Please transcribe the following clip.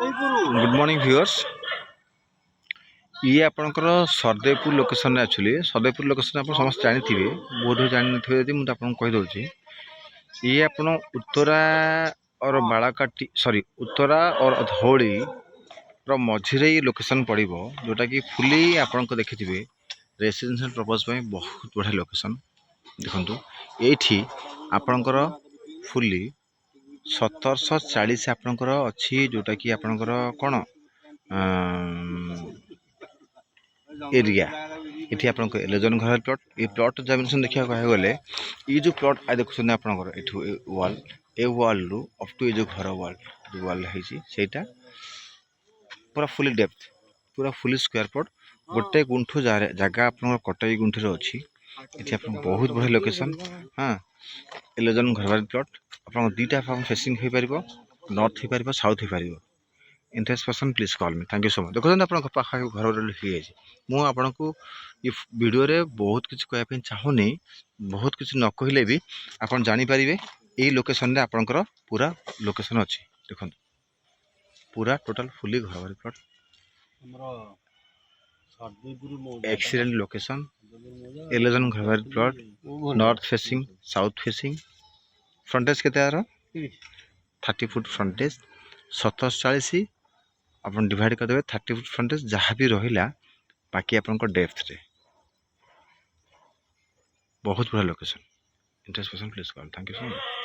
Good morning viewers. ये आपणकर सरदेपुर location actually सरदेपुर location आप समस्त जानी बोध जान थे मुझे आपको कहीदे। ये आप उत्तरा और बालाकाटी सॉरी उत्तरा और धौली मझे ये लोकेशन पड़ो जोटा कि फुली आपण देखिथे रेसिडेंशियल पर्पज बहुत बढ़िया लोकेशन। देखु ये आपणकर फुली 1740 आपणकर अच्छी जोटा कि आपणकर कौन एरिया ये आप एलेजन घर प्लट ये प्लट डायमेंशन देखा कह गले ये जो प्लट आ देखुं आपंकर वाल ए वाल रु अप टू ये जो घर वाल जो वाल है पूरा फुली डेप्थ पूरा फुली स्क्वायर फुट गोटे गुंठु जगह आप कटई गुंठी अच्छी ये बहुत बढ़िया लोकेशन। हाँ एलेजन घर प्लट आप दुईटा फार्म फेसिंग हो पार नॉर्थ हो पार साउथ हो पार। Interest person please call me. Thank you so much. देखो पाखा घर मुझे को ये वीडियो रे बहुत किसी कहवाई चाहूनी बहुत किसी न कहले भी आप जानीपर यही लोकेशन रे आपणकर पूरा लोकेशन अच्छी। देखो पूरा टोटाल फुली घर प्लट एक्सीलेंट लोकेशन एलेजन घर प्लट नॉर्थ फेसिंग साउथ फेसिंग फ्रंटेज के 30 फुट फ्रंटेज 1740 आप डिवाइड करदे 30 फुट फ्रंटेज जहाँ भी रहा बाकी आप डेप्थ रे बहुत बड़ा location. Interest person please call. Thank you so much.